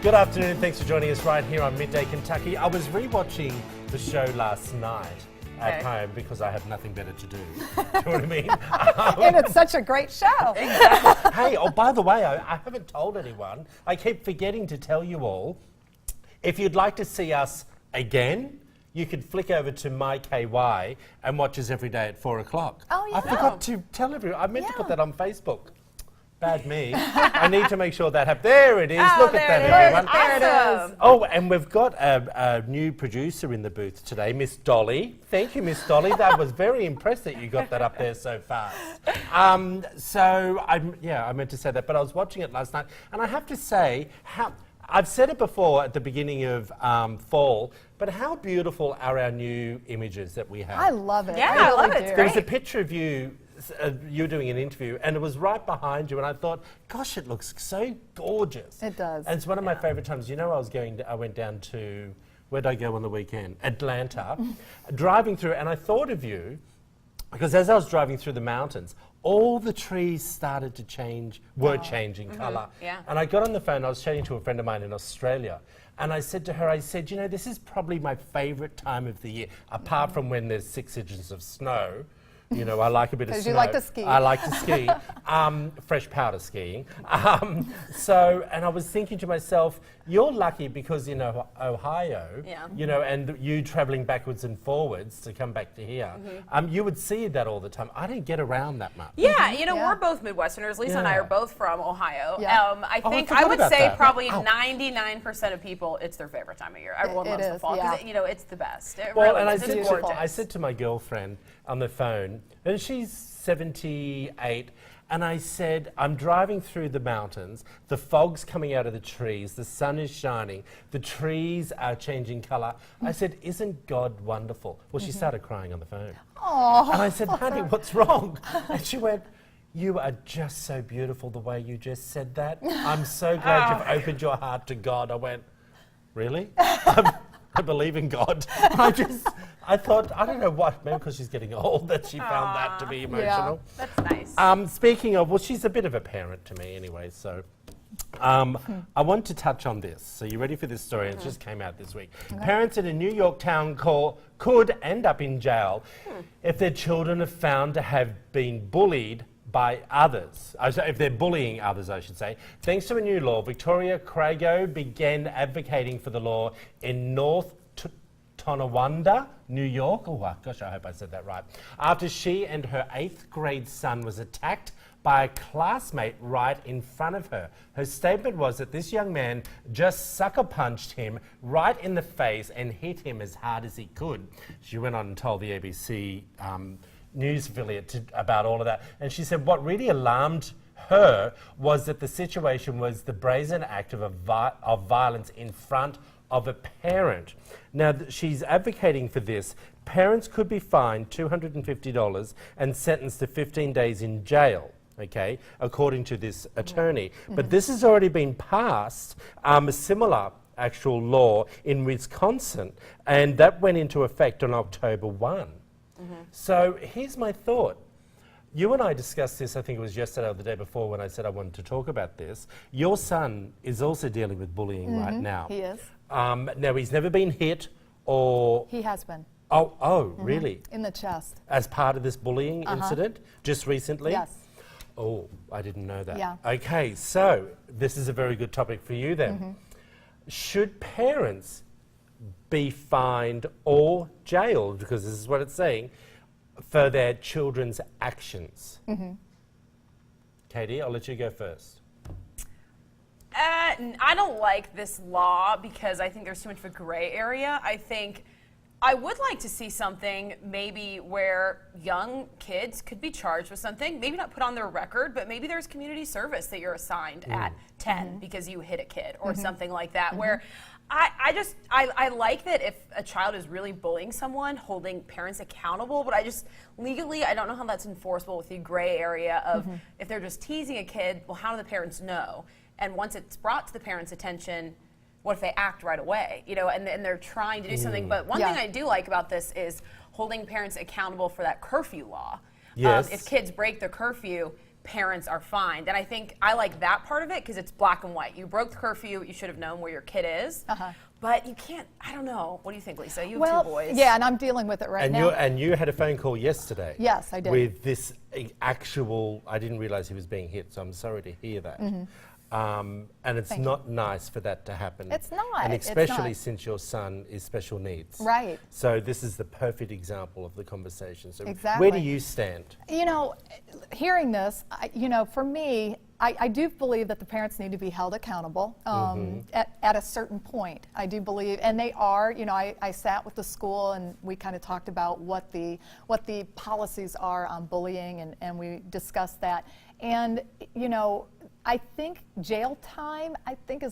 Good afternoon, thanks for joining us right here on Midday Kentucky. I was rewatching the show last night at home because I have nothing better to do. Do you know what I mean? And it's such a great show. Hey, oh, by the way, I haven't told anyone. I keep forgetting to tell you all. If you'd like to see us again, you could flick over to MyKY and watch us every day at 4 o'clock. Oh, yeah. I forgot to tell everyone. I meant to put that on Facebook. Bad me. I need to make sure that happens. There it is. Look at that, everyone. There it is. Oh, and we've got a new producer in the booth today, Miss Dolly. Thank you, Miss Dolly. That was very impressed that you got that up there so fast. I meant to say that, but I was watching it last night, and I have to say, I've said it before at the beginning of fall, but how beautiful are our new images that we have? I love it. Yeah, I love it. It's There was a great. picture of you. You're doing an interview, and it was right behind you, and I thought, gosh, it looks so gorgeous. It does. And it's one of my favourite times. You know, I went down to, where'd I go on the weekend? Atlanta, driving through, and I thought of you, because as I was driving through the mountains, all the trees started to change, were changing colour. Yeah. And I got on the phone, I was chatting to a friend of mine in Australia, and I said to her, you know, this is probably my favourite time of the year, apart from when there's 6 inches of snow. You know, I like a bit of snow. Because you like to ski. I like to ski. Fresh powder skiing. And I was thinking to myself, you're lucky because in Ohio, you know, and you travelling backwards and forwards to come back to here, you would see that all the time. I didn't get around that much. Yeah, you know, we're both Midwesterners. Lisa and I are both from Ohio. Yeah. I think forgot I would about say that. probably 99% of people, it's their favorite time of year. Everyone loves the fall because, you know, it's the best. It Well, really and is. It's gorgeous. I said to my girlfriend on the phone, and she's 78, and I said, I'm driving through the mountains, the fog's coming out of the trees, the sun is shining, the trees are changing colour. I said, isn't God wonderful? Well, she started crying on the phone. Oh. And I said, honey, what's wrong? And she went, you are just so beautiful the way you just said that. I'm so glad you've opened your heart to God. I went, really? I believe in God. I thought, I don't know what, maybe because she's getting old that she found that to be emotional. That's nice. Speaking of, well, she's a bit of a parent to me anyway, so I want to touch on this. So you ready for this story? It just came out this week. Parents in a New York town could end up in jail if their children are found to have been bullied by others. If they're bullying others, I should say. Thanks to a new law, Victoria Crago began advocating for the law in North Tonawanda, New York. Oh, gosh, I hope I said that right. After she and her 8th grade son was attacked by a classmate right in front of her. Her statement was that this young man just sucker punched him right in the face and hit him as hard as he could. She went on and told the ABC news affiliate about all of that. And she said what really alarmed her was that the situation was the brazen act of violence in front of a parent. Now, she's advocating for this. Parents could be fined $250 and sentenced to 15 days in jail, okay, according to this attorney. But this has already been passed, a similar actual law in Wisconsin, and that went into effect on October 1. So here's my thought. You and I discussed this, I think it was yesterday or the day before when I said I wanted to talk about this. Your son is also dealing with bullying right now. He is. Now, he's never been hit or... He has been. Oh, really? In the chest. As part of this bullying incident, just recently? Yes. Oh, I didn't know that. Yeah. Okay, so this is a very good topic for you then. Should parents be fined or jailed, because this is what it's saying, for their children's actions? Katie, I'll let you go first. I don't like this law because I think there's too much of a gray area. I think I would like to see something maybe where young kids could be charged with something, maybe not put on their record, but maybe there's community service that you're assigned at 10 because you hit a kid or something like that, where I like that if a child is really bullying someone, holding parents accountable, but legally, I don't know how that's enforceable with the gray area of if they're just teasing a kid, well, how do the parents know? And once it's brought to the parents' attention, what if they act right away, you know, and they're trying to do something. But one thing I do like about this is holding parents accountable for that curfew law. Yes. If kids break the curfew, parents are fined. And I think I like that part of it because it's black and white. You broke the curfew, you should have known where your kid is. But you can't, I don't know. What do you think, Lisa? You have two boys. Yeah, and I'm dealing with it right And now. you had a phone call yesterday. Yes, I did. With this actual, I didn't realize he was being hit, so I'm sorry to hear that. And it's not nice for that to happen. It's not. And It's especially not. since your son is special needs. Right. So this is the perfect example of the conversation. So Exactly. where do you stand? You know, hearing this, for me, I do believe that the parents need to be held accountable at a certain point. I do believe, and they are. I sat with the school and we kind of talked about what the policies are on bullying, and we discussed that. And I think jail time, I think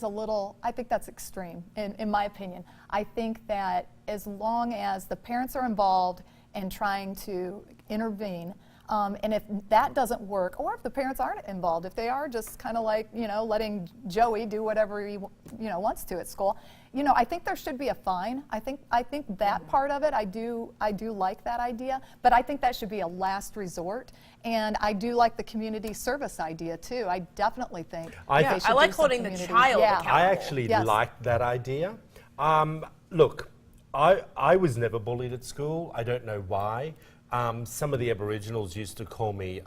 that's extreme, in my opinion. I think that as long as the parents are involved and trying to intervene, and if that doesn't work, or if the parents aren't involved, if they are just kind of like, letting Joey do whatever he wants to at school, I think there should be a fine. I think that part of it, I do like that idea, but I think that should be a last resort. And I do like the community service idea too. I definitely think I they should like do some holding the community- child yeah. accountable. I actually Yes. like that idea. Look, I was never bullied at school. I don't know why. Some of the Aboriginals used to call me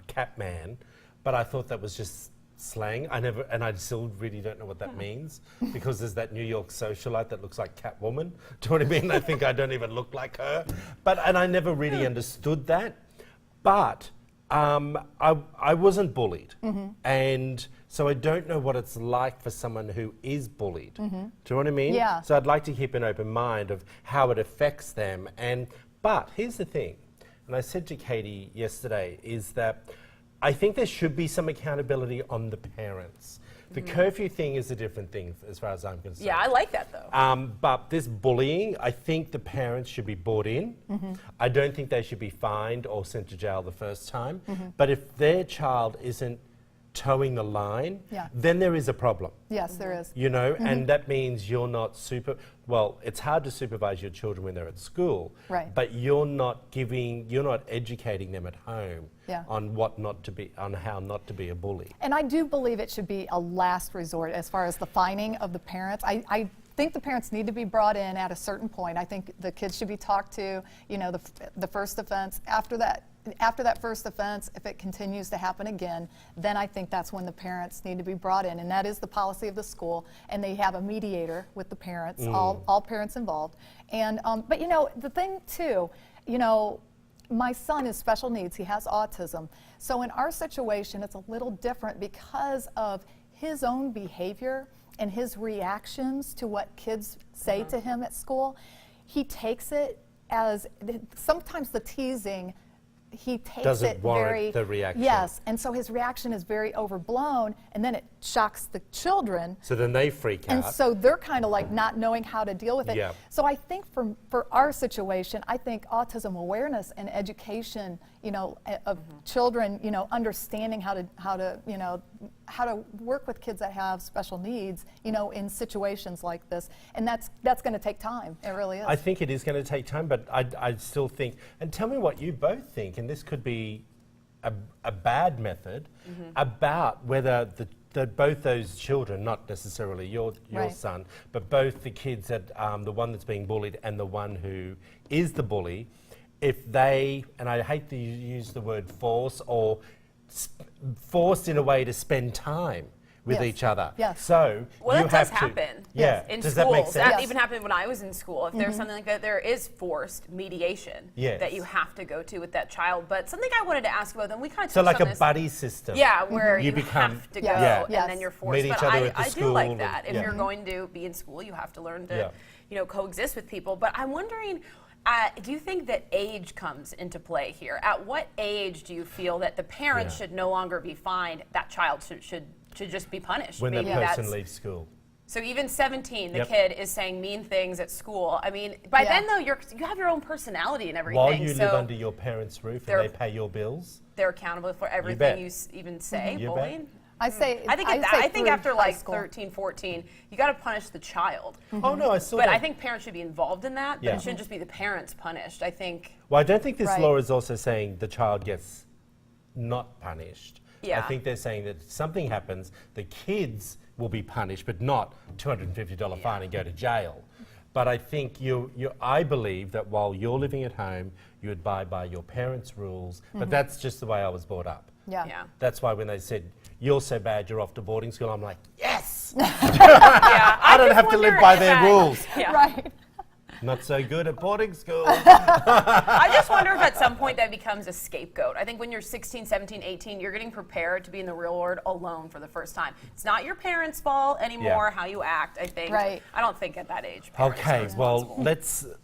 Catman, but I thought that was just slang. I still really don't know what that means, because there's that New York socialite that looks like Catwoman. Do you know what I mean? I think I don't even look like her. And I never really understood that. But I wasn't bullied. And so I don't know what it's like for someone who is bullied. Do you know what I mean? Yeah. So I'd like to keep an open mind of how it affects them. But here's the thing, and I said to Katie yesterday, is that I think there should be some accountability on the parents. The curfew thing is a different thing as far as I'm concerned. Yeah, I like that though. But this bullying, I think the parents should be brought in. I don't think they should be fined or sent to jail the first time. But if their child isn't towing the line, Yeah. then there is a problem. Yes, there is. And that means you're not it's hard to supervise your children when they're at school, Right. but you're not educating them at home Yeah. on how not to be a bully. And I do believe it should be a last resort as far as the fining of the parents. I think the parents need to be brought in at a certain point. I think the kids should be talked to, the first offense. After that first offense, if it continues to happen again, then I think that's when the parents need to be brought in. And that is the policy of the school. And they have a mediator with the parents, all parents involved. And but the thing too, my son is special needs. He has autism. So in our situation, it's a little different because of his own behavior and his reactions to what kids say to him at school. He takes it as, sometimes the teasing, he takes Doesn't it warrant very, the reaction. Yes, and so his reaction is very overblown, and then it shocks the children. So then they freak And out. so they're kind of like not knowing how to deal with it. Yeah. So I think for our situation, I think autism awareness and education, of children, understanding how to work with kids that have special needs, in situations like this, and that's going to take time. It really is. I think it is going to take time, but I still think, and tell me what you both think, and this could be a bad method, about whether both those children, not necessarily your Right. son, but both the kids that the one that's being bullied and the one who is the bully, if they, and I hate to use the word force, or forced in a way to spend time with Yes. each other. Yes. So Well, you that does have to, happen. Yeah. In Does schools. that make sense? That Yes. even happened when I was in school. If there's something like that, there is forced mediation Yes. that you have to go to with that child. But something I wanted to ask about, and we kind of So touched like on a this. buddy system. Yeah, where You you become- have to go, Yeah. and Yes. then you're forced. Meet each but other I, at the I do school like and- that. If yeah. you're going to be in school, you have to learn to, Yeah. coexist with people. But I'm wondering, do you think that age comes into play here? At what age do you feel that the parents Yeah. should no longer be fined? That child should just be punished. When Maybe that person that's- leaves school. So even 17, the Yep. kid is saying mean things at school. I mean, by Yeah. then though, you have your own personality and everything. While you so live under your parents' roof they're- and they pay your bills. they're accountable for bet. everything you even say. You bet. Bullying. I say, I think through after high like school. 13, 14, you got to punish the child. Oh no, I saw But that. I think parents should be involved in that. But Yeah. it shouldn't just be the parents punished. I think. Well, I don't think this Right. law is also saying the child gets not punished. Yeah. I think they're saying that if something happens, the kids will be punished, but not $250 fine and go to jail. But I think I believe that while you're living at home, you abide by your parents' rules. But that's just the way I was brought up. Yeah. Yeah. That's why when they said, you're so bad, you're off to boarding school, I'm like, yes! Yeah. I don't just have to wonder live by if their at- rules. Yeah. Right. Not so good at boarding school. I just wonder if at some point that becomes a scapegoat. I think when you're 16, 17, 18, you're getting prepared to be in the real world alone for the first time. It's not your parents' fault anymore, how you act, I think. Right. I don't think at that age. parents are Okay, well, responsible.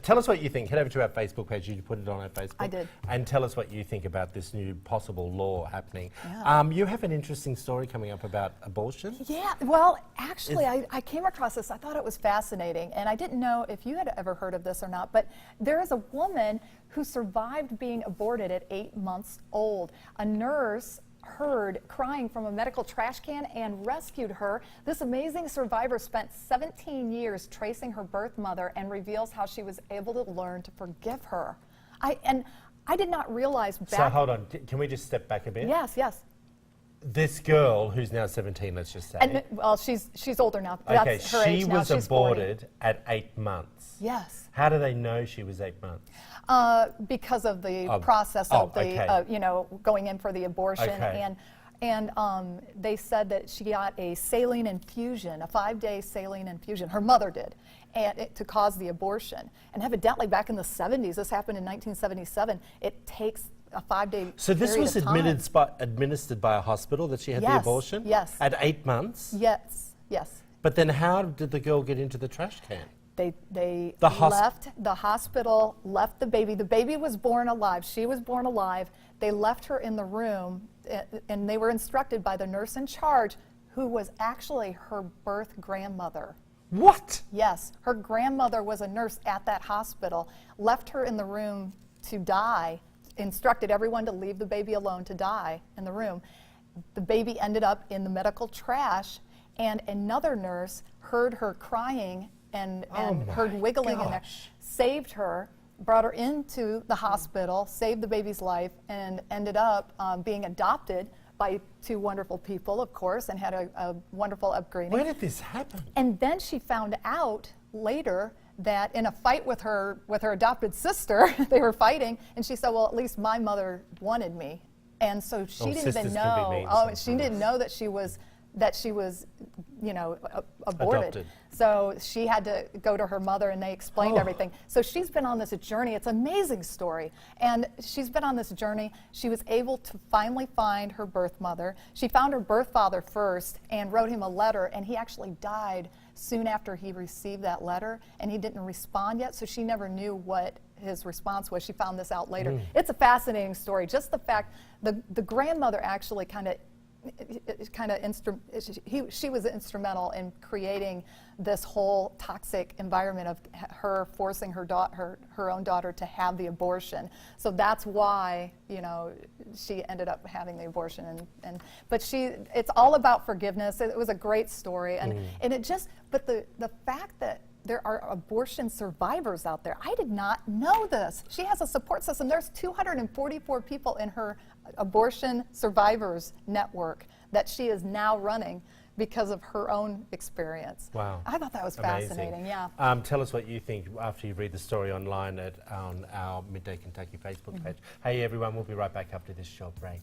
tell us what you think. Head over to our Facebook page. You put it on our Facebook. I did. And tell us what you think about this new possible law happening. Yeah. You have an interesting story coming up about abortion. Yeah, well, actually, I came across this. I thought it was fascinating, and I didn't know if you had ever heard of this or not, but there is a woman who survived being aborted at 8 months old. A nurse heard crying from a medical trash can and rescued her. This amazing survivor spent 17 years tracing her birth mother and reveals how she was able to learn to forgive her. I did not realize back... So hold on, can we just step back a bit? Yes, yes. This girl, who's now 17, let's just say. And, well, she's older now. Okay, That's her she age now. was She's 40. aborted at 8 months. Yes. How do they know she was 8 months? Because of the Of- process oh, of the, okay. going in for the abortion. Okay. And they said that she got a saline infusion, a 5-day saline infusion. Her mother did, to cause the abortion. And evidently, back in the 70s, this happened in 1977, it takes a 5-day So this period was of time. administered by a hospital that she had the Yes, abortion? yes. At 8 months? Yes, yes. But then how did the girl get into the trash can? They The left the hospital, left the baby. The baby was born alive. She was born alive. They left her in the room, and they were instructed by the nurse in charge, who was actually her birth grandmother. What? Yes, her grandmother was a nurse at that hospital, left her in the room to die, instructed everyone to leave the baby alone to die in the room. The baby ended up in the medical trash, and another nurse heard her crying and heard wiggling in there, gosh. saved her, brought her into the hospital, saved the baby's life, and ended up being adopted by 2 wonderful people, of course, and had a wonderful upbringing. Where did this happen? And then she found out later that in a fight with her adopted sister, they were fighting, and she said, well, at least my mother wanted me. And so she didn't even sisters can be know, mean she sometimes. didn't know that she was, aborted. Adopted. So she had to go to her mother, and they explained everything. So she's been on this journey. It's an amazing story. And she's been on this journey. She was able to finally find her birth mother. She found her birth father first and wrote him a letter, and he actually died soon after he received that letter, and he didn't respond yet, so she never knew what his response was. She found this out later. It's a fascinating story. Just the fact the grandmother actually she was instrumental in creating this whole toxic environment of her forcing her own daughter to have the abortion. So that's why she ended up having the abortion. But it's all about forgiveness. It was a great story, and it just, but the fact that there are abortion survivors out there. I did not know this. She has a support system. There's 244 people in her abortion survivors network that she is now running because of her own experience. Wow. I thought that was Amazing. fascinating, yeah. Tell us what you think after you read the story online on our Midday Kentucky Facebook page. Hey everyone, we'll be right back after this short break.